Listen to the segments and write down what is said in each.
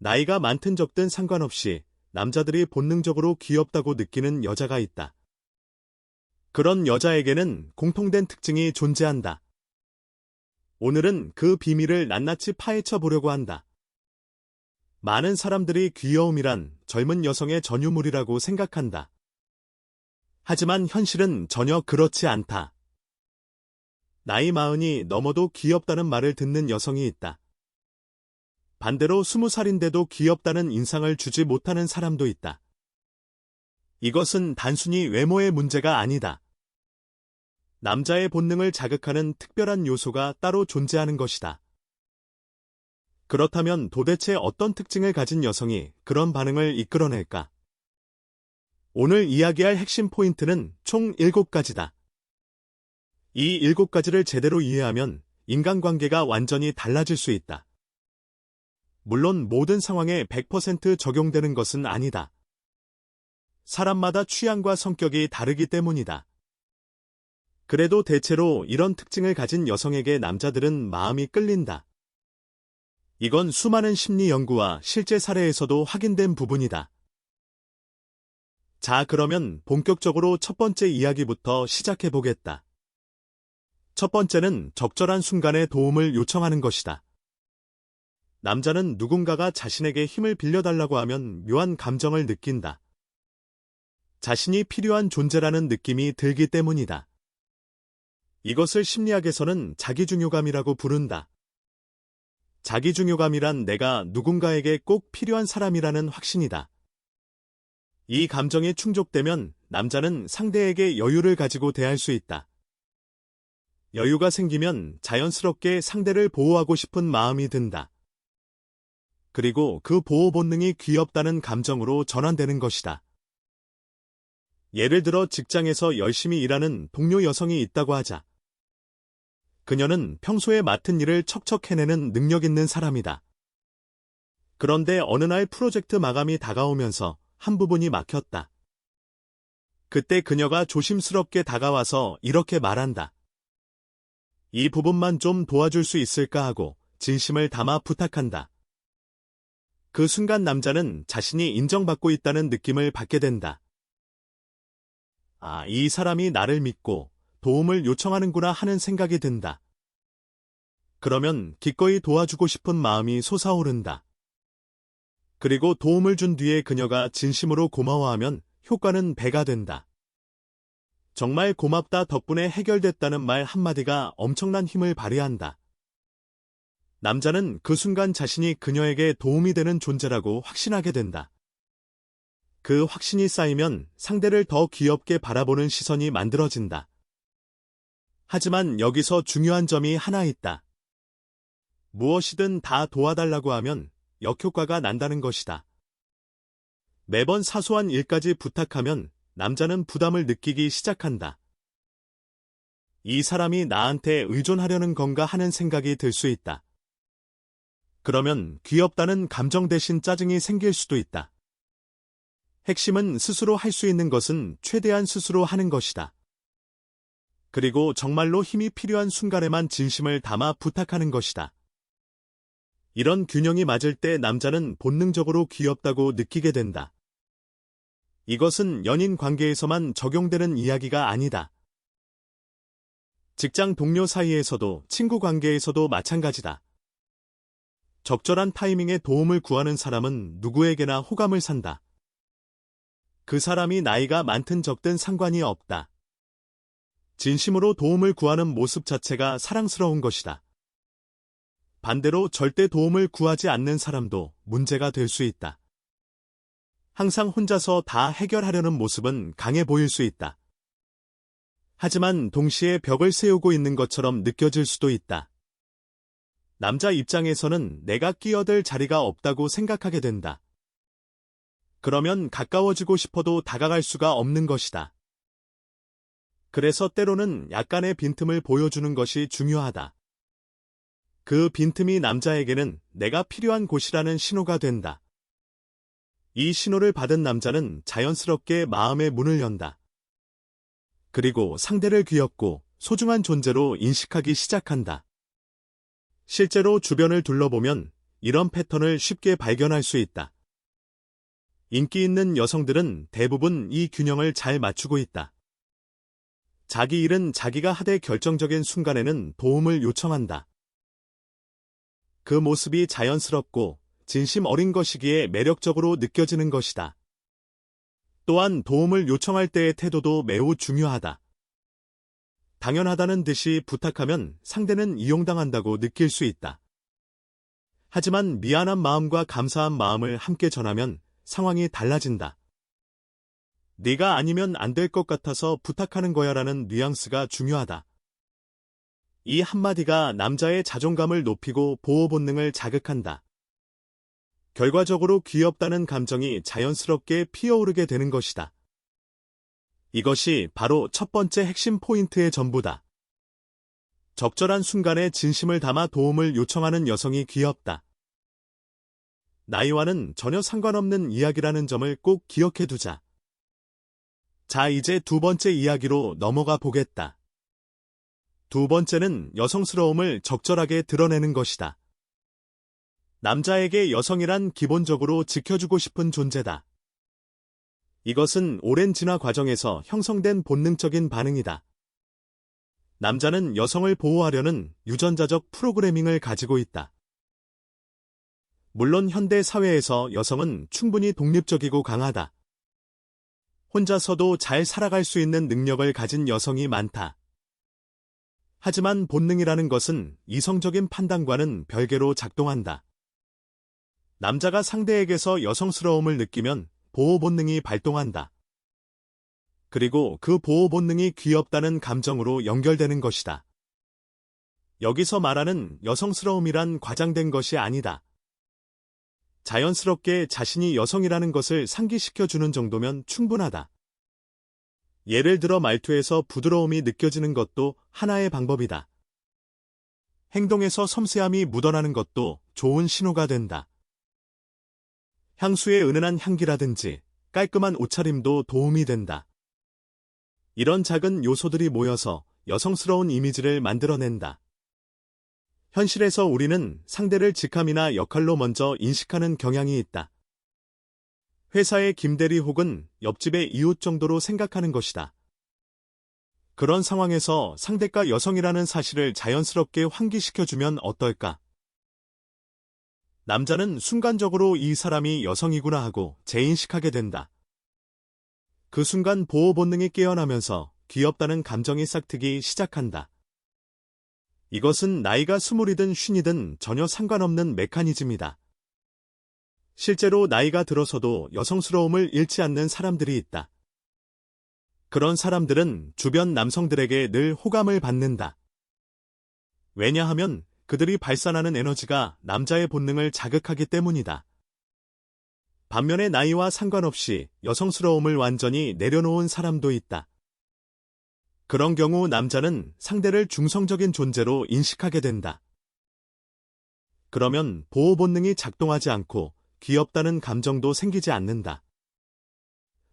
나이가 많든 적든 상관없이 남자들이 본능적으로 귀엽다고 느끼는 여자가 있다. 그런 여자에게는 공통된 특징이 존재한다. 오늘은 그 비밀을 낱낱이 파헤쳐 보려고 한다. 많은 사람들이 귀여움이란 젊은 여성의 전유물이라고 생각한다. 하지만 현실은 전혀 그렇지 않다. 나이 40이 넘어도 귀엽다는 말을 듣는 여성이 있다. 반대로 20살인데도 귀엽다는 인상을 주지 못하는 사람도 있다. 이것은 단순히 외모의 문제가 아니다. 남자의 본능을 자극하는 특별한 요소가 따로 존재하는 것이다. 그렇다면 도대체 어떤 특징을 가진 여성이 그런 반응을 이끌어낼까? 오늘 이야기할 핵심 포인트는 총 7가지다. 이 7가지를 제대로 이해하면 인간관계가 완전히 달라질 수 있다. 물론 모든 상황에 100% 적용되는 것은 아니다. 사람마다 취향과 성격이 다르기 때문이다. 그래도 대체로 이런 특징을 가진 여성에게 남자들은 마음이 끌린다. 이건 수많은 심리 연구와 실제 사례에서도 확인된 부분이다. 자, 그러면 본격적으로 첫 번째 이야기부터 시작해 보겠다. 첫 번째는 적절한 순간에 도움을 요청하는 것이다. 남자는 누군가가 자신에게 힘을 빌려달라고 하면 묘한 감정을 느낀다. 자신이 필요한 존재라는 느낌이 들기 때문이다. 이것을 심리학에서는 자기중요감이라고 부른다. 자기중요감이란 내가 누군가에게 꼭 필요한 사람이라는 확신이다. 이 감정이 충족되면 남자는 상대에게 여유를 가지고 대할 수 있다. 여유가 생기면 자연스럽게 상대를 보호하고 싶은 마음이 든다. 그리고 그 보호 본능이 귀엽다는 감정으로 전환되는 것이다. 예를 들어 직장에서 열심히 일하는 동료 여성이 있다고 하자. 그녀는 평소에 맡은 일을 척척 해내는 능력 있는 사람이다. 그런데 어느 날 프로젝트 마감이 다가오면서 한 부분이 막혔다. 그때 그녀가 조심스럽게 다가와서 이렇게 말한다. 이 부분만 좀 도와줄 수 있을까 하고 진심을 담아 부탁한다. 그 순간 남자는 자신이 인정받고 있다는 느낌을 받게 된다. 아, 이 사람이 나를 믿고 도움을 요청하는구나 하는 생각이 든다. 그러면 기꺼이 도와주고 싶은 마음이 솟아오른다. 그리고 도움을 준 뒤에 그녀가 진심으로 고마워하면 효과는 배가 된다. 정말 고맙다 덕분에 해결됐다는 말 한마디가 엄청난 힘을 발휘한다. 남자는 그 순간 자신이 그녀에게 도움이 되는 존재라고 확신하게 된다. 그 확신이 쌓이면 상대를 더 귀엽게 바라보는 시선이 만들어진다. 하지만 여기서 중요한 점이 하나 있다. 무엇이든 다 도와달라고 하면 역효과가 난다는 것이다. 매번 사소한 일까지 부탁하면 남자는 부담을 느끼기 시작한다. 이 사람이 나한테 의존하려는 건가 하는 생각이 들 수 있다. 그러면 귀엽다는 감정 대신 짜증이 생길 수도 있다. 핵심은 스스로 할 수 있는 것은 최대한 스스로 하는 것이다. 그리고 정말로 힘이 필요한 순간에만 진심을 담아 부탁하는 것이다. 이런 균형이 맞을 때 남자는 본능적으로 귀엽다고 느끼게 된다. 이것은 연인 관계에서만 적용되는 이야기가 아니다. 직장 동료 사이에서도 친구 관계에서도 마찬가지다. 적절한 타이밍에 도움을 구하는 사람은 누구에게나 호감을 산다. 그 사람이 나이가 많든 적든 상관이 없다. 진심으로 도움을 구하는 모습 자체가 사랑스러운 것이다. 반대로 절대 도움을 구하지 않는 사람도 문제가 될 수 있다. 항상 혼자서 다 해결하려는 모습은 강해 보일 수 있다. 하지만 동시에 벽을 세우고 있는 것처럼 느껴질 수도 있다. 남자 입장에서는 내가 끼어들 자리가 없다고 생각하게 된다. 그러면 가까워지고 싶어도 다가갈 수가 없는 것이다. 그래서 때로는 약간의 빈틈을 보여주는 것이 중요하다. 그 빈틈이 남자에게는 내가 필요한 곳이라는 신호가 된다. 이 신호를 받은 남자는 자연스럽게 마음의 문을 연다. 그리고 상대를 귀엽고 소중한 존재로 인식하기 시작한다. 실제로 주변을 둘러보면 이런 패턴을 쉽게 발견할 수 있다. 인기 있는 여성들은 대부분 이 균형을 잘 맞추고 있다. 자기 일은 자기가 하되 결정적인 순간에는 도움을 요청한다. 그 모습이 자연스럽고 진심 어린 것이기에 매력적으로 느껴지는 것이다. 또한 도움을 요청할 때의 태도도 매우 중요하다. 당연하다는 듯이 부탁하면 상대는 이용당한다고 느낄 수 있다. 하지만 미안한 마음과 감사한 마음을 함께 전하면 상황이 달라진다. 네가 아니면 안 될 것 같아서 부탁하는 거야라는 뉘앙스가 중요하다. 이 한마디가 남자의 자존감을 높이고 보호 본능을 자극한다. 결과적으로 귀엽다는 감정이 자연스럽게 피어오르게 되는 것이다. 이것이 바로 첫 번째 핵심 포인트의 전부다. 적절한 순간에 진심을 담아 도움을 요청하는 여성이 귀엽다. 나이와는 전혀 상관없는 이야기라는 점을 꼭 기억해 두자. 자, 이제 두 번째 이야기로 넘어가 보겠다. 두 번째는 여성스러움을 적절하게 드러내는 것이다. 남자에게 여성이란 기본적으로 지켜주고 싶은 존재다. 이것은 오랜 진화 과정에서 형성된 본능적인 반응이다. 남자는 여성을 보호하려는 유전자적 프로그래밍을 가지고 있다. 물론 현대 사회에서 여성은 충분히 독립적이고 강하다. 혼자서도 잘 살아갈 수 있는 능력을 가진 여성이 많다. 하지만 본능이라는 것은 이성적인 판단과는 별개로 작동한다. 남자가 상대에게서 여성스러움을 느끼면 보호 본능이 발동한다. 그리고 그 보호 본능이 귀엽다는 감정으로 연결되는 것이다. 여기서 말하는 여성스러움이란 과장된 것이 아니다. 자연스럽게 자신이 여성이라는 것을 상기시켜주는 정도면 충분하다. 예를 들어 말투에서 부드러움이 느껴지는 것도 하나의 방법이다. 행동에서 섬세함이 묻어나는 것도 좋은 신호가 된다. 향수의 은은한 향기라든지 깔끔한 옷차림도 도움이 된다. 이런 작은 요소들이 모여서 여성스러운 이미지를 만들어낸다. 현실에서 우리는 상대를 직함이나 역할로 먼저 인식하는 경향이 있다. 회사의 김대리 혹은 옆집의 이웃 정도로 생각하는 것이다. 그런 상황에서 상대가 여성이라는 사실을 자연스럽게 환기시켜주면 어떨까? 남자는 순간적으로 이 사람이 여성이구나 하고 재인식하게 된다. 그 순간 보호 본능이 깨어나면서 귀엽다는 감정이 싹트기 시작한다. 이것은 나이가 20이든 50이든 전혀 상관없는 메커니즘이다. 실제로 나이가 들어서도 여성스러움을 잃지 않는 사람들이 있다. 그런 사람들은 주변 남성들에게 늘 호감을 받는다. 왜냐하면 그들이 발산하는 에너지가 남자의 본능을 자극하기 때문이다. 반면에 나이와 상관없이 여성스러움을 완전히 내려놓은 사람도 있다. 그런 경우 남자는 상대를 중성적인 존재로 인식하게 된다. 그러면 보호 본능이 작동하지 않고 귀엽다는 감정도 생기지 않는다.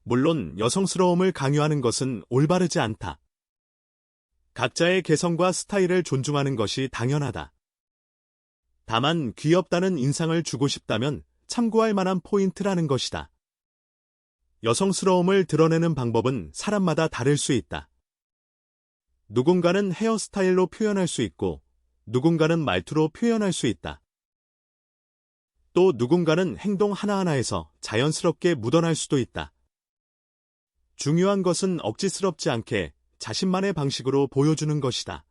물론 여성스러움을 강요하는 것은 올바르지 않다. 각자의 개성과 스타일을 존중하는 것이 당연하다. 다만 귀엽다는 인상을 주고 싶다면 참고할 만한 포인트라는 것이다. 여성스러움을 드러내는 방법은 사람마다 다를 수 있다. 누군가는 헤어스타일로 표현할 수 있고, 누군가는 말투로 표현할 수 있다. 또 누군가는 행동 하나하나에서 자연스럽게 묻어날 수도 있다. 중요한 것은 억지스럽지 않게 자신만의 방식으로 보여주는 것이다.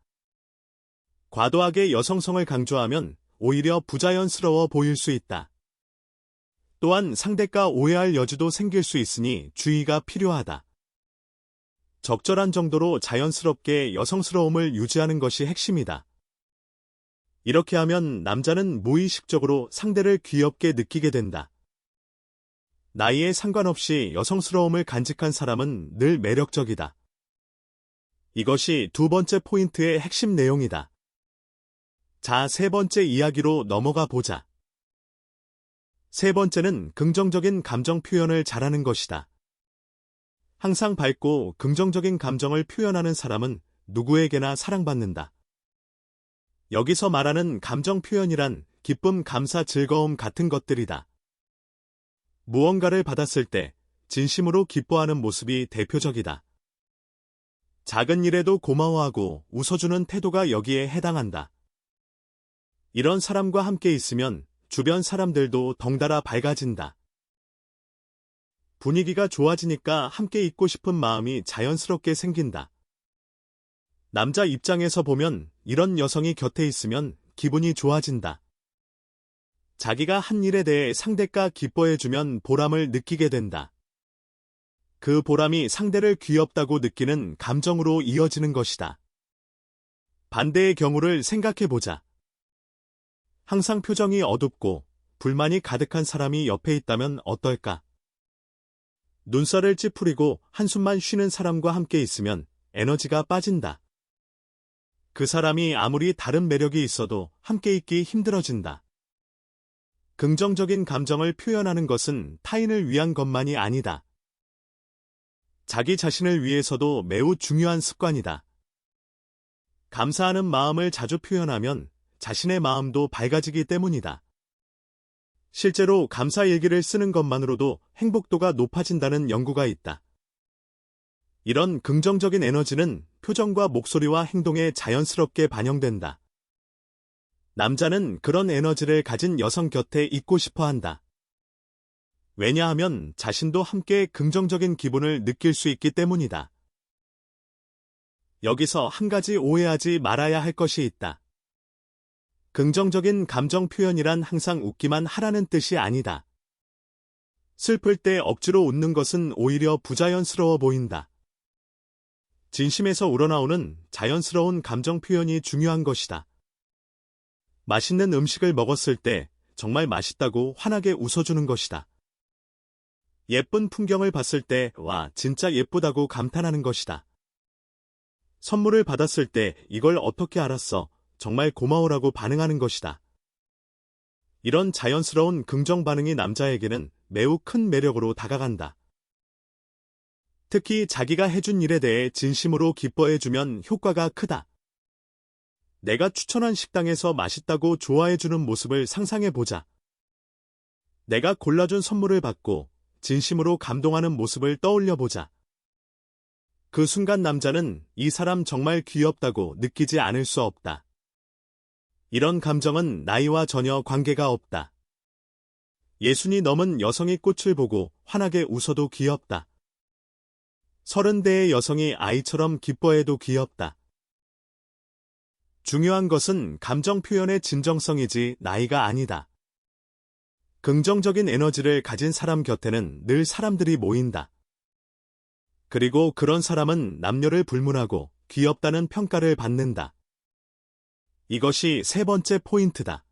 과도하게 여성성을 강조하면 오히려 부자연스러워 보일 수 있다. 또한 상대가 오해할 여지도 생길 수 있으니 주의가 필요하다. 적절한 정도로 자연스럽게 여성스러움을 유지하는 것이 핵심이다. 이렇게 하면 남자는 무의식적으로 상대를 귀엽게 느끼게 된다. 나이에 상관없이 여성스러움을 간직한 사람은 늘 매력적이다. 이것이 두 번째 포인트의 핵심 내용이다. 자, 세 번째 이야기로 넘어가 보자. 세 번째는 긍정적인 감정 표현을 잘하는 것이다. 항상 밝고 긍정적인 감정을 표현하는 사람은 누구에게나 사랑받는다. 여기서 말하는 감정 표현이란 기쁨, 감사, 즐거움 같은 것들이다. 무언가를 받았을 때 진심으로 기뻐하는 모습이 대표적이다. 작은 일에도 고마워하고 웃어주는 태도가 여기에 해당한다. 이런 사람과 함께 있으면 주변 사람들도 덩달아 밝아진다. 분위기가 좋아지니까 함께 있고 싶은 마음이 자연스럽게 생긴다. 남자 입장에서 보면 이런 여성이 곁에 있으면 기분이 좋아진다. 자기가 한 일에 대해 상대가 기뻐해주면 보람을 느끼게 된다. 그 보람이 상대를 귀엽다고 느끼는 감정으로 이어지는 것이다. 반대의 경우를 생각해보자. 항상 표정이 어둡고 불만이 가득한 사람이 옆에 있다면 어떨까? 눈살을 찌푸리고 한숨만 쉬는 사람과 함께 있으면 에너지가 빠진다. 그 사람이 아무리 다른 매력이 있어도 함께 있기 힘들어진다. 긍정적인 감정을 표현하는 것은 타인을 위한 것만이 아니다. 자기 자신을 위해서도 매우 중요한 습관이다. 감사하는 마음을 자주 표현하면 자신의 마음도 밝아지기 때문이다. 실제로 감사 일기를 쓰는 것만으로도 행복도가 높아진다는 연구가 있다. 이런 긍정적인 에너지는 표정과 목소리와 행동에 자연스럽게 반영된다. 남자는 그런 에너지를 가진 여성 곁에 있고 싶어 한다. 왜냐하면 자신도 함께 긍정적인 기분을 느낄 수 있기 때문이다. 여기서 한 가지 오해하지 말아야 할 것이 있다. 긍정적인 감정 표현이란 항상 웃기만 하라는 뜻이 아니다. 슬플 때 억지로 웃는 것은 오히려 부자연스러워 보인다. 진심에서 우러나오는 자연스러운 감정 표현이 중요한 것이다. 맛있는 음식을 먹었을 때 정말 맛있다고 환하게 웃어주는 것이다. 예쁜 풍경을 봤을 때 와, 진짜 예쁘다고 감탄하는 것이다. 선물을 받았을 때 이걸 어떻게 알았어? 정말 고마워라고 반응하는 것이다. 이런 자연스러운 긍정 반응이 남자에게는 매우 큰 매력으로 다가간다. 특히 자기가 해준 일에 대해 진심으로 기뻐해주면 효과가 크다. 내가 추천한 식당에서 맛있다고 좋아해주는 모습을 상상해보자. 내가 골라준 선물을 받고 진심으로 감동하는 모습을 떠올려보자. 그 순간 남자는 이 사람 정말 귀엽다고 느끼지 않을 수 없다. 이런 감정은 나이와 전혀 관계가 없다. 60이 넘은 여성이 꽃을 보고 환하게 웃어도 귀엽다. 30대의 여성이 아이처럼 기뻐해도 귀엽다. 중요한 것은 감정 표현의 진정성이지 나이가 아니다. 긍정적인 에너지를 가진 사람 곁에는 늘 사람들이 모인다. 그리고 그런 사람은 남녀를 불문하고 귀엽다는 평가를 받는다. 이것이 세 번째 포인트다.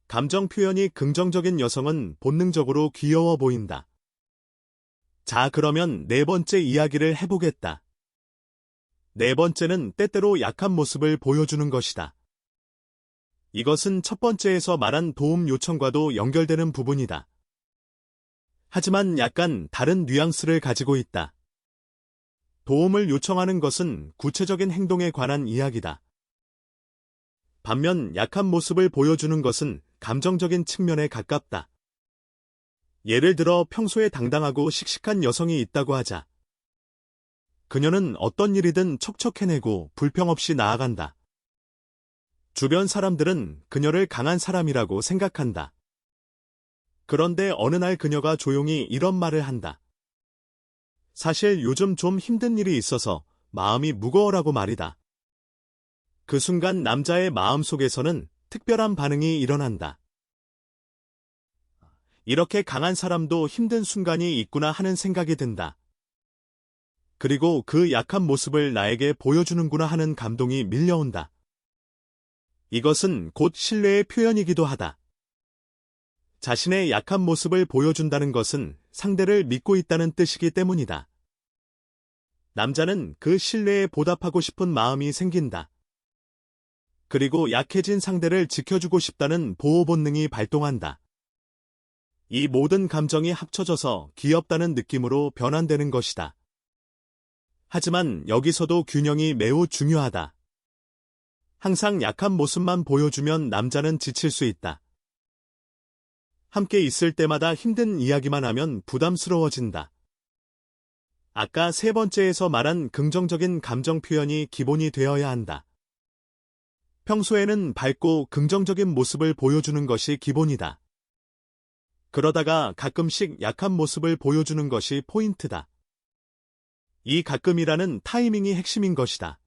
감정 표현이 긍정적인 여성은 본능적으로 귀여워 보인다. 자, 그러면 네 번째 이야기를 해보겠다. 네 번째는 때때로 약한 모습을 보여주는 것이다. 이것은 첫 번째에서 말한 도움 요청과도 연결되는 부분이다. 하지만 약간 다른 뉘앙스를 가지고 있다. 도움을 요청하는 것은 구체적인 행동에 관한 이야기다. 반면 약한 모습을 보여주는 것은 감정적인 측면에 가깝다. 예를 들어 평소에 당당하고 씩씩한 여성이 있다고 하자. 그녀는 어떤 일이든 척척 해내고 불평 없이 나아간다. 주변 사람들은 그녀를 강한 사람이라고 생각한다. 그런데 어느 날 그녀가 조용히 이런 말을 한다. 사실 요즘 좀 힘든 일이 있어서 마음이 무거워라고 말이다. 그 순간 남자의 마음속에서는 특별한 반응이 일어난다. 이렇게 강한 사람도 힘든 순간이 있구나 하는 생각이 든다. 그리고 그 약한 모습을 나에게 보여주는구나 하는 감동이 밀려온다. 이것은 곧 신뢰의 표현이기도 하다. 자신의 약한 모습을 보여준다는 것은 상대를 믿고 있다는 뜻이기 때문이다. 남자는 그 신뢰에 보답하고 싶은 마음이 생긴다. 그리고 약해진 상대를 지켜주고 싶다는 보호 본능이 발동한다. 이 모든 감정이 합쳐져서 귀엽다는 느낌으로 변환되는 것이다. 하지만 여기서도 균형이 매우 중요하다. 항상 약한 모습만 보여주면 남자는 지칠 수 있다. 함께 있을 때마다 힘든 이야기만 하면 부담스러워진다. 아까 세 번째에서 말한 긍정적인 감정 표현이 기본이 되어야 한다. 평소에는 밝고 긍정적인 모습을 보여주는 것이 기본이다. 그러다가 가끔씩 약한 모습을 보여주는 것이 포인트다. 이 가끔이라는 타이밍이 핵심인 것이다.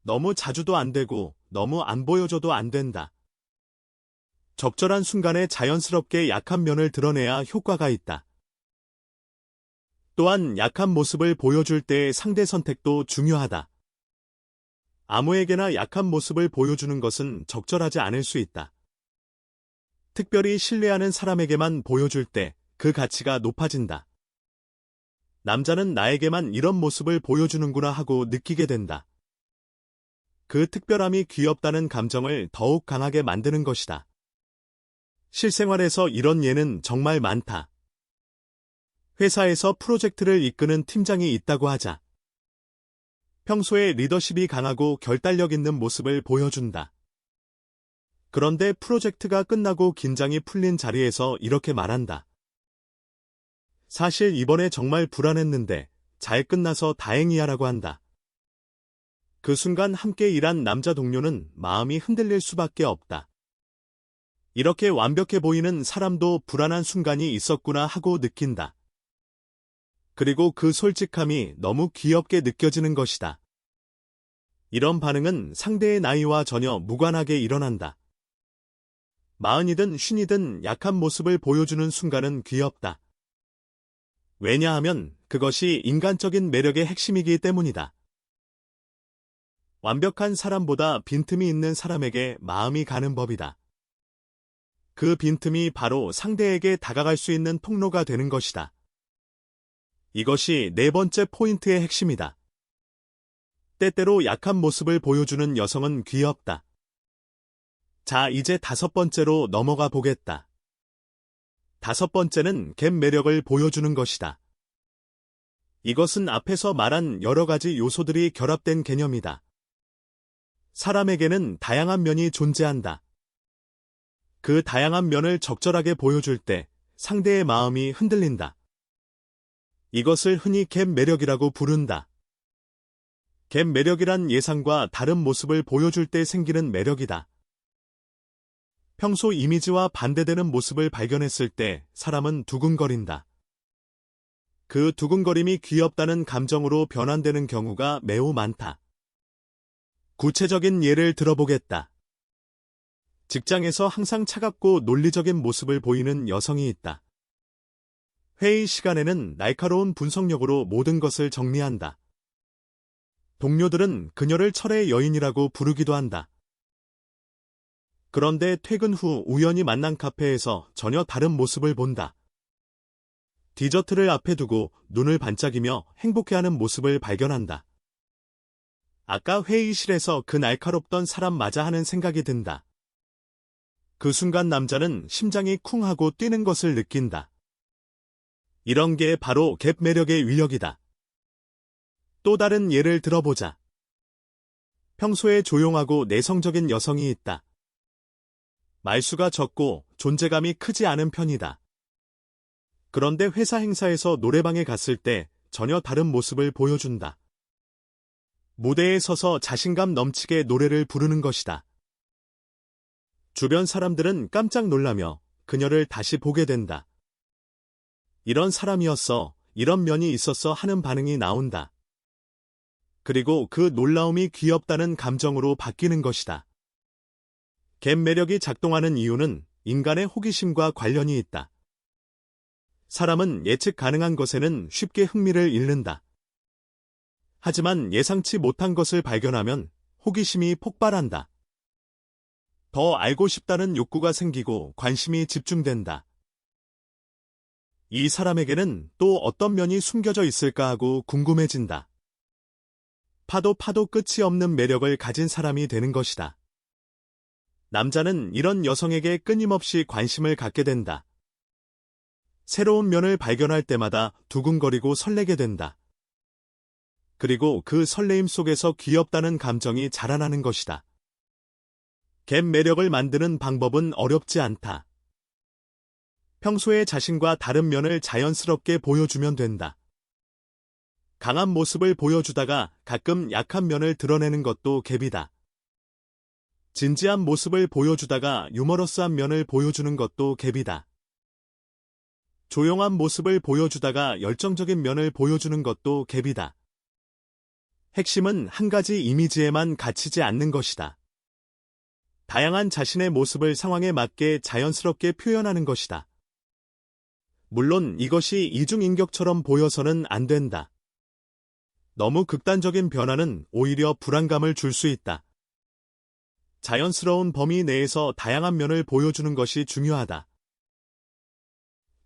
너무 자주도 안 되고 너무 안 보여줘도 안 된다. 적절한 순간에 자연스럽게 약한 면을 드러내야 효과가 있다. 또한 약한 모습을 보여줄 때의 상대 선택도 중요하다. 아무에게나 약한 모습을 보여주는 것은 적절하지 않을 수 있다. 특별히 신뢰하는 사람에게만 보여줄 때 그 가치가 높아진다. 남자는 나에게만 이런 모습을 보여주는구나 하고 느끼게 된다. 그 특별함이 귀엽다는 감정을 더욱 강하게 만드는 것이다. 실생활에서 이런 예는 정말 많다. 회사에서 프로젝트를 이끄는 팀장이 있다고 하자. 평소에 리더십이 강하고 결단력 있는 모습을 보여준다. 그런데 프로젝트가 끝나고 긴장이 풀린 자리에서 이렇게 말한다. 사실 이번에 정말 불안했는데 잘 끝나서 다행이야라고 한다. 그 순간 함께 일한 남자 동료는 마음이 흔들릴 수밖에 없다. 이렇게 완벽해 보이는 사람도 불안한 순간이 있었구나 하고 느낀다. 그리고 그 솔직함이 너무 귀엽게 느껴지는 것이다. 이런 반응은 상대의 나이와 전혀 무관하게 일어난다. 40이든 50이든 약한 모습을 보여주는 순간은 귀엽다. 왜냐하면 그것이 인간적인 매력의 핵심이기 때문이다. 완벽한 사람보다 빈틈이 있는 사람에게 마음이 가는 법이다. 그 빈틈이 바로 상대에게 다가갈 수 있는 통로가 되는 것이다. 이것이 네 번째 포인트의 핵심이다. 때때로 약한 모습을 보여주는 여성은 귀엽다. 자, 이제 다섯 번째로 넘어가 보겠다. 다섯 번째는 갭 매력을 보여주는 것이다. 이것은 앞에서 말한 여러 가지 요소들이 결합된 개념이다. 사람에게는 다양한 면이 존재한다. 그 다양한 면을 적절하게 보여줄 때 상대의 마음이 흔들린다. 이것을 흔히 갭 매력이라고 부른다. 갭 매력이란 예상과 다른 모습을 보여줄 때 생기는 매력이다. 평소 이미지와 반대되는 모습을 발견했을 때 사람은 두근거린다. 그 두근거림이 귀엽다는 감정으로 변환되는 경우가 매우 많다. 구체적인 예를 들어보겠다. 직장에서 항상 차갑고 논리적인 모습을 보이는 여성이 있다. 회의 시간에는 날카로운 분석력으로 모든 것을 정리한다. 동료들은 그녀를 철의 여인이라고 부르기도 한다. 그런데 퇴근 후 우연히 만난 카페에서 전혀 다른 모습을 본다. 디저트를 앞에 두고 눈을 반짝이며 행복해하는 모습을 발견한다. 아까 회의실에서 그 날카롭던 사람 맞아 하는 생각이 든다. 그 순간 남자는 심장이 쿵 하고 뛰는 것을 느낀다. 이런 게 바로 갭 매력의 위력이다. 또 다른 예를 들어보자. 평소에 조용하고 내성적인 여성이 있다. 말수가 적고 존재감이 크지 않은 편이다. 그런데 회사 행사에서 노래방에 갔을 때 전혀 다른 모습을 보여준다. 무대에 서서 자신감 넘치게 노래를 부르는 것이다. 주변 사람들은 깜짝 놀라며 그녀를 다시 보게 된다. 이런 사람이었어, 이런 면이 있었어 하는 반응이 나온다. 그리고 그 놀라움이 귀엽다는 감정으로 바뀌는 것이다. 갭 매력이 작동하는 이유는 인간의 호기심과 관련이 있다. 사람은 예측 가능한 것에는 쉽게 흥미를 잃는다. 하지만 예상치 못한 것을 발견하면 호기심이 폭발한다. 더 알고 싶다는 욕구가 생기고 관심이 집중된다. 이 사람에게는 또 어떤 면이 숨겨져 있을까 하고 궁금해진다. 파도 끝이 없는 매력을 가진 사람이 되는 것이다. 남자는 이런 여성에게 끊임없이 관심을 갖게 된다. 새로운 면을 발견할 때마다 두근거리고 설레게 된다. 그리고 그 설레임 속에서 귀엽다는 감정이 자라나는 것이다. 갭 매력을 만드는 방법은 어렵지 않다. 평소에 자신과 다른 면을 자연스럽게 보여주면 된다. 강한 모습을 보여주다가 가끔 약한 면을 드러내는 것도 갭이다. 진지한 모습을 보여주다가 유머러스한 면을 보여주는 것도 갭이다. 조용한 모습을 보여주다가 열정적인 면을 보여주는 것도 갭이다. 핵심은 한 가지 이미지에만 갇히지 않는 것이다. 다양한 자신의 모습을 상황에 맞게 자연스럽게 표현하는 것이다. 물론 이것이 이중인격처럼 보여서는 안 된다. 너무 극단적인 변화는 오히려 불안감을 줄 수 있다. 자연스러운 범위 내에서 다양한 면을 보여주는 것이 중요하다.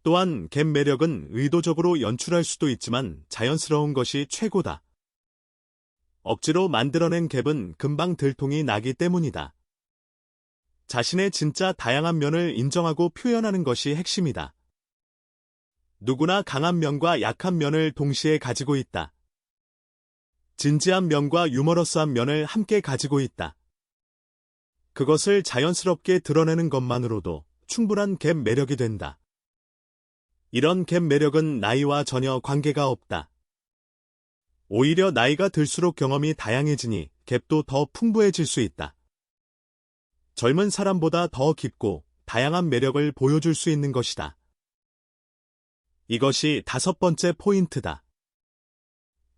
또한 갭 매력은 의도적으로 연출할 수도 있지만 자연스러운 것이 최고다. 억지로 만들어낸 갭은 금방 들통이 나기 때문이다. 자신의 진짜 다양한 면을 인정하고 표현하는 것이 핵심이다. 누구나 강한 면과 약한 면을 동시에 가지고 있다. 진지한 면과 유머러스한 면을 함께 가지고 있다. 그것을 자연스럽게 드러내는 것만으로도 충분한 갭 매력이 된다. 이런 갭 매력은 나이와 전혀 관계가 없다. 오히려 나이가 들수록 경험이 다양해지니 갭도 더 풍부해질 수 있다. 젊은 사람보다 더 깊고 다양한 매력을 보여줄 수 있는 것이다. 이것이 5번째 포인트다.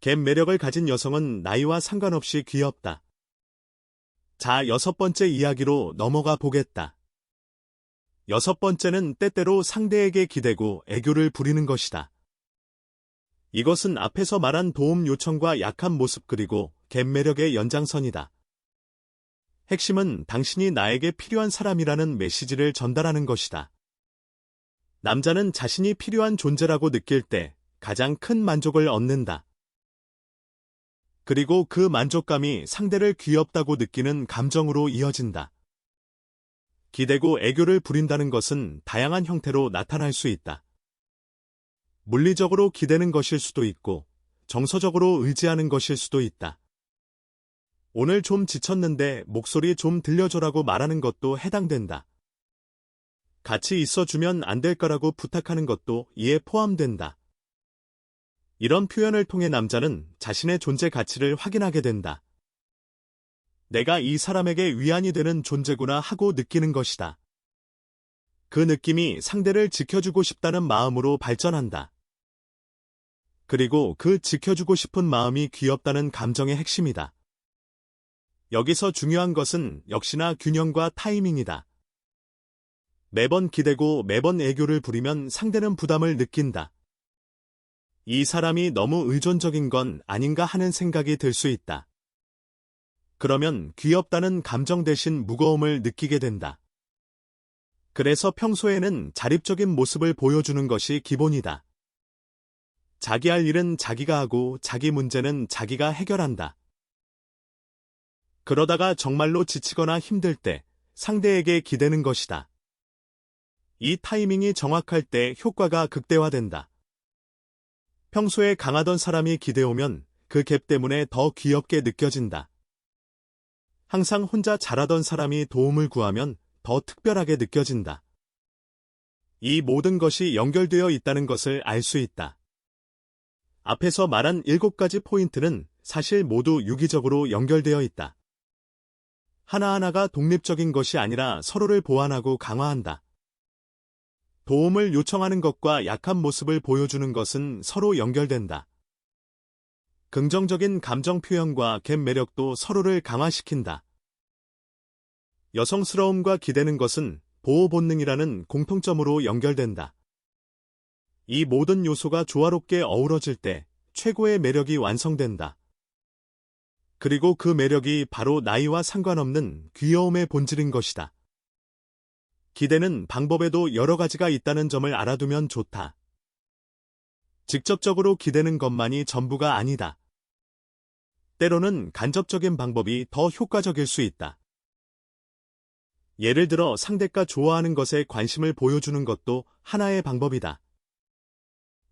갭 매력을 가진 여성은 나이와 상관없이 귀엽다. 자, 6번째 이야기로 넘어가 보겠다. 6번째는 때때로 상대에게 기대고 애교를 부리는 것이다. 이것은 앞에서 말한 도움 요청과 약한 모습 그리고 갭 매력의 연장선이다. 핵심은 당신이 나에게 필요한 사람이라는 메시지를 전달하는 것이다. 남자는 자신이 필요한 존재라고 느낄 때 가장 큰 만족을 얻는다. 그리고 그 만족감이 상대를 귀엽다고 느끼는 감정으로 이어진다. 기대고 애교를 부린다는 것은 다양한 형태로 나타날 수 있다. 물리적으로 기대는 것일 수도 있고 정서적으로 의지하는 것일 수도 있다. 오늘 좀 지쳤는데 목소리 좀 들려줘라고 말하는 것도 해당된다. 같이 있어주면 안 될까라고 부탁하는 것도 이에 포함된다. 이런 표현을 통해 남자는 자신의 존재 가치를 확인하게 된다. 내가 이 사람에게 위안이 되는 존재구나 하고 느끼는 것이다. 그 느낌이 상대를 지켜주고 싶다는 마음으로 발전한다. 그리고 그 지켜주고 싶은 마음이 귀엽다는 감정의 핵심이다. 여기서 중요한 것은 역시나 균형과 타이밍이다. 매번 기대고 매번 애교를 부리면 상대는 부담을 느낀다. 이 사람이 너무 의존적인 건 아닌가 하는 생각이 들 수 있다. 그러면 귀엽다는 감정 대신 무거움을 느끼게 된다. 그래서 평소에는 자립적인 모습을 보여주는 것이 기본이다. 자기 할 일은 자기가 하고 자기 문제는 자기가 해결한다. 그러다가 정말로 지치거나 힘들 때 상대에게 기대는 것이다. 이 타이밍이 정확할 때 효과가 극대화된다. 평소에 강하던 사람이 기대오면 그 갭 때문에 더 귀엽게 느껴진다. 항상 혼자 잘하던 사람이 도움을 구하면 더 특별하게 느껴진다. 이 모든 것이 연결되어 있다는 것을 알 수 있다. 앞에서 말한 7가지 포인트는 사실 모두 유기적으로 연결되어 있다. 하나하나가 독립적인 것이 아니라 서로를 보완하고 강화한다. 도움을 요청하는 것과 약한 모습을 보여주는 것은 서로 연결된다. 긍정적인 감정 표현과 갭 매력도 서로를 강화시킨다. 여성스러움과 기대는 것은 보호 본능이라는 공통점으로 연결된다. 이 모든 요소가 조화롭게 어우러질 때 최고의 매력이 완성된다. 그리고 그 매력이 바로 나이와 상관없는 귀여움의 본질인 것이다. 기대는 방법에도 여러 가지가 있다는 점을 알아두면 좋다. 직접적으로 기대는 것만이 전부가 아니다. 때로는 간접적인 방법이 더 효과적일 수 있다. 예를 들어 상대가 좋아하는 것에 관심을 보여주는 것도 하나의 방법이다.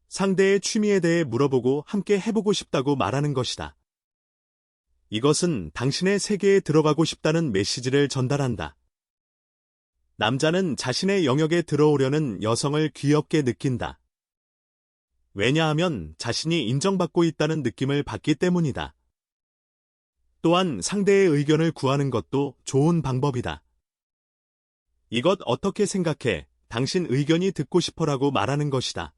상대의 취미에 대해 물어보고 함께 해보고 싶다고 말하는 것이다. 이것은 당신의 세계에 들어가고 싶다는 메시지를 전달한다. 남자는 자신의 영역에 들어오려는 여성을 귀엽게 느낀다. 왜냐하면 자신이 인정받고 있다는 느낌을 받기 때문이다. 또한 상대의 의견을 구하는 것도 좋은 방법이다. 이것 어떻게 생각해? 당신 의견이 듣고 싶어라고 말하는 것이다.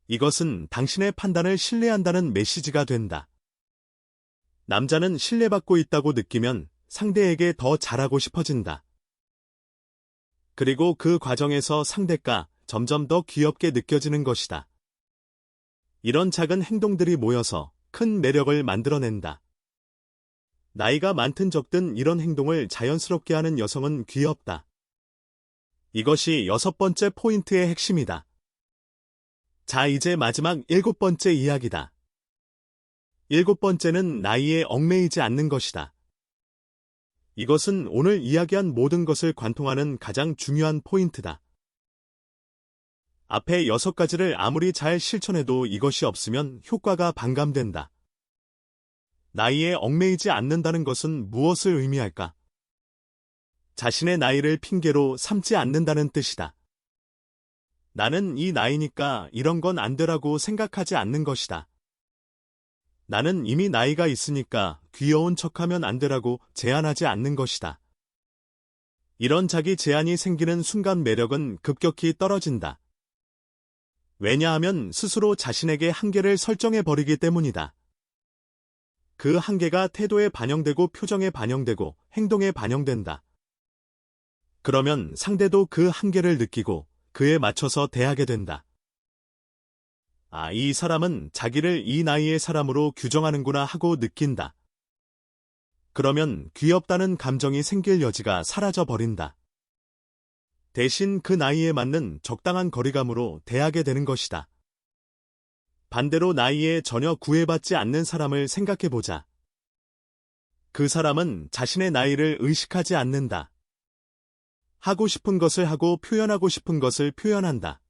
이것은 당신의 판단을 신뢰한다는 메시지가 된다. 남자는 신뢰받고 있다고 느끼면 상대에게 더 잘하고 싶어진다. 그리고 그 과정에서 상대가 점점 더 귀엽게 느껴지는 것이다. 이런 작은 행동들이 모여서 큰 매력을 만들어낸다. 나이가 많든 적든 이런 행동을 자연스럽게 하는 여성은 귀엽다. 이것이 6번째 포인트의 핵심이다. 자, 이제 마지막 7번째 이야기다. 7번째는 나이에 얽매이지 않는 것이다. 이것은 오늘 이야기한 모든 것을 관통하는 가장 중요한 포인트다. 앞에 6가지를 아무리 잘 실천해도 이것이 없으면 효과가 반감된다. 나이에 얽매이지 않는다는 것은 무엇을 의미할까? 자신의 나이를 핑계로 삼지 않는다는 뜻이다. 나는 이 나이니까 이런 건 안 되라고 생각하지 않는 것이다. 나는 이미 나이가 있으니까 귀여운 척하면 안 되라고 제한하지 않는 것이다. 이런 자기 제한이 생기는 순간 매력은 급격히 떨어진다. 왜냐하면 스스로 자신에게 한계를 설정해버리기 때문이다. 그 한계가 태도에 반영되고 표정에 반영되고 행동에 반영된다. 그러면 상대도 그 한계를 느끼고 그에 맞춰서 대하게 된다. 아, 이 사람은 자기를 이 나이의 사람으로 규정하는구나 하고 느낀다. 그러면 귀엽다는 감정이 생길 여지가 사라져 버린다. 대신 그 나이에 맞는 적당한 거리감으로 대하게 되는 것이다. 반대로 나이에 전혀 구애받지 않는 사람을 생각해보자. 그 사람은 자신의 나이를 의식하지 않는다. 하고 싶은 것을 하고 표현하고 싶은 것을 표현한다.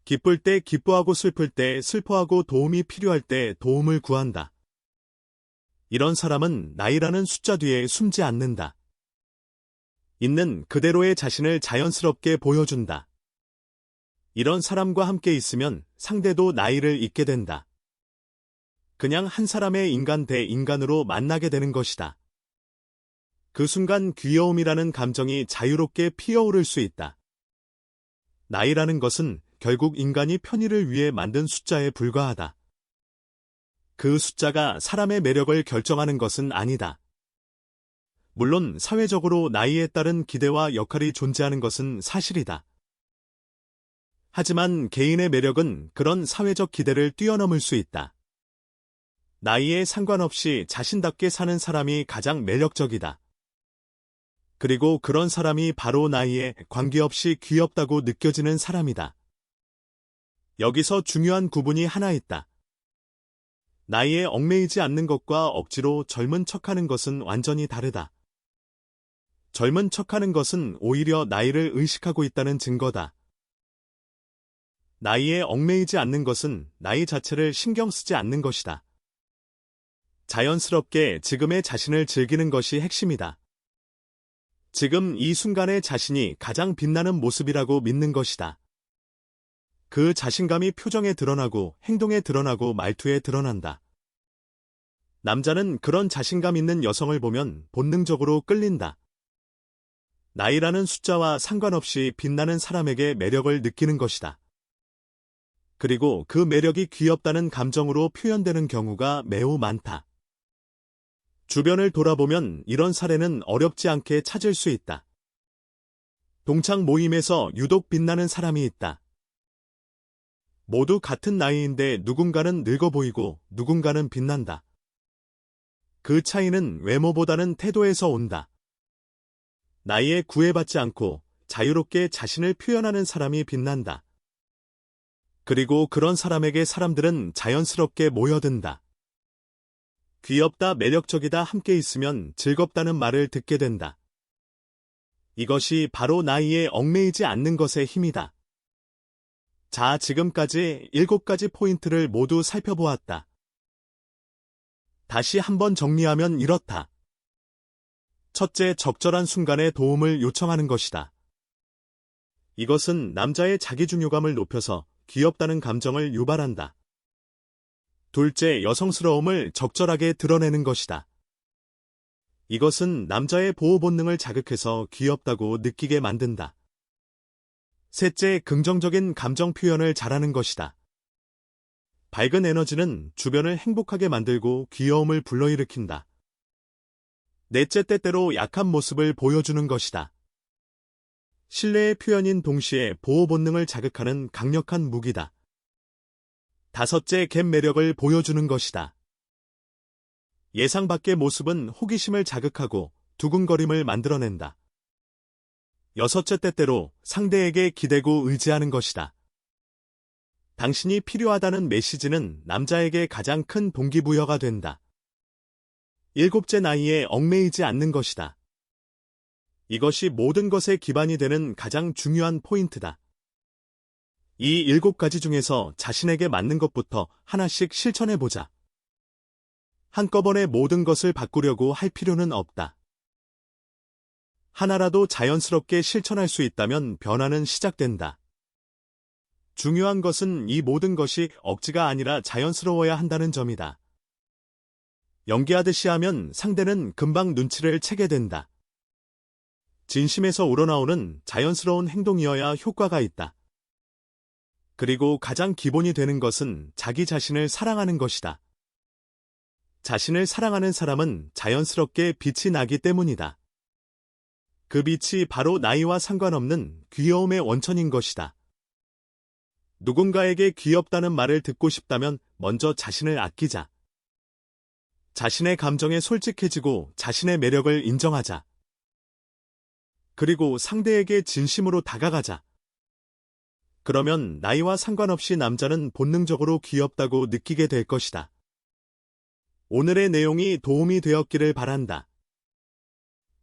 기쁠 때 기뻐하고 슬플 때 슬퍼하고 도움이 필요할 때 도움을 구한다. 이런 사람은 나이라는 숫자 뒤에 숨지 않는다. 있는 그대로의 자신을 자연스럽게 보여준다. 이런 사람과 함께 있으면 상대도 나이를 잊게 된다. 그냥 한 사람의 인간 대 인간으로 만나게 되는 것이다. 그 순간 귀여움이라는 감정이 자유롭게 피어오를 수 있다. 나이라는 것은 결국 인간이 편의를 위해 만든 숫자에 불과하다. 그 숫자가 사람의 매력을 결정하는 것은 아니다. 물론 사회적으로 나이에 따른 기대와 역할이 존재하는 것은 사실이다. 하지만 개인의 매력은 그런 사회적 기대를 뛰어넘을 수 있다. 나이에 상관없이 자신답게 사는 사람이 가장 매력적이다. 그리고 그런 사람이 바로 나이에 관계없이 귀엽다고 느껴지는 사람이다. 여기서 중요한 구분이 하나 있다. 나이에 얽매이지 않는 것과 억지로 젊은 척하는 것은 완전히 다르다. 젊은 척하는 것은 오히려 나이를 의식하고 있다는 증거다. 나이에 얽매이지 않는 것은 나이 자체를 신경 쓰지 않는 것이다. 자연스럽게 지금의 자신을 즐기는 것이 핵심이다. 지금 이 순간의 자신이 가장 빛나는 모습이라고 믿는 것이다. 그 자신감이 표정에 드러나고 행동에 드러나고 말투에 드러난다. 남자는 그런 자신감 있는 여성을 보면 본능적으로 끌린다. 나이라는 숫자와 상관없이 빛나는 사람에게 매력을 느끼는 것이다. 그리고 그 매력이 귀엽다는 감정으로 표현되는 경우가 매우 많다. 주변을 돌아보면 이런 사례는 어렵지 않게 찾을 수 있다. 동창 모임에서 유독 빛나는 사람이 있다. 모두 같은 나이인데 누군가는 늙어 보이고 누군가는 빛난다. 그 차이는 외모보다는 태도에서 온다. 나이에 구애받지 않고 자유롭게 자신을 표현하는 사람이 빛난다. 그리고 그런 사람에게 사람들은 자연스럽게 모여든다. 귀엽다, 매력적이다, 함께 있으면 즐겁다는 말을 듣게 된다. 이것이 바로 나이에 얽매이지 않는 것의 힘이다. 자, 지금까지 7가지 포인트를 모두 살펴보았다. 다시 한번 정리하면 이렇다. 첫째, 적절한 순간에 도움을 요청하는 것이다. 이것은 남자의 자기중요감을 높여서 귀엽다는 감정을 유발한다. 둘째, 여성스러움을 적절하게 드러내는 것이다. 이것은 남자의 보호 본능을 자극해서 귀엽다고 느끼게 만든다. 셋째, 긍정적인 감정 표현을 잘하는 것이다. 밝은 에너지는 주변을 행복하게 만들고 귀여움을 불러일으킨다. 넷째, 때때로 약한 모습을 보여주는 것이다. 신뢰의 표현인 동시에 보호 본능을 자극하는 강력한 무기다. 다섯째, 갭 매력을 보여주는 것이다. 예상 밖의 모습은 호기심을 자극하고 두근거림을 만들어낸다. 여섯째, 때때로 상대에게 기대고 의지하는 것이다. 당신이 필요하다는 메시지는 남자에게 가장 큰 동기부여가 된다. 일곱째, 나이에 얽매이지 않는 것이다. 이것이 모든 것의 기반이 되는 가장 중요한 포인트다. 이 7가지 중에서 자신에게 맞는 것부터 하나씩 실천해보자. 한꺼번에 모든 것을 바꾸려고 할 필요는 없다. 하나라도 자연스럽게 실천할 수 있다면 변화는 시작된다. 중요한 것은 이 모든 것이 억지가 아니라 자연스러워야 한다는 점이다. 연기하듯이 하면 상대는 금방 눈치를 채게 된다. 진심에서 우러나오는 자연스러운 행동이어야 효과가 있다. 그리고 가장 기본이 되는 것은 자기 자신을 사랑하는 것이다. 자신을 사랑하는 사람은 자연스럽게 빛이 나기 때문이다. 그 빛이 바로 나이와 상관없는 귀여움의 원천인 것이다. 누군가에게 귀엽다는 말을 듣고 싶다면 먼저 자신을 아끼자. 자신의 감정에 솔직해지고 자신의 매력을 인정하자. 그리고 상대에게 진심으로 다가가자. 그러면 나이와 상관없이 남자는 본능적으로 귀엽다고 느끼게 될 것이다. 오늘의 내용이 도움이 되었기를 바란다.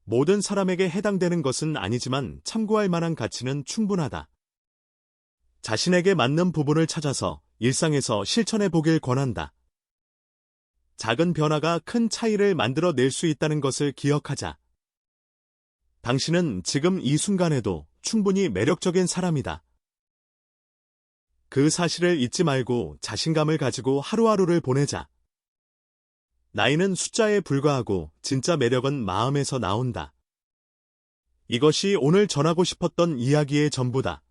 모든 사람에게 해당되는 것은 아니지만 참고할 만한 가치는 충분하다. 자신에게 맞는 부분을 찾아서 일상에서 실천해 보길 권한다. 작은 변화가 큰 차이를 만들어 낼 수 있다는 것을 기억하자. 당신은 지금 이 순간에도 충분히 매력적인 사람이다. 그 사실을 잊지 말고 자신감을 가지고 하루하루를 보내자. 나이는 숫자에 불과하고 진짜 매력은 마음에서 나온다. 이것이 오늘 전하고 싶었던 이야기의 전부다.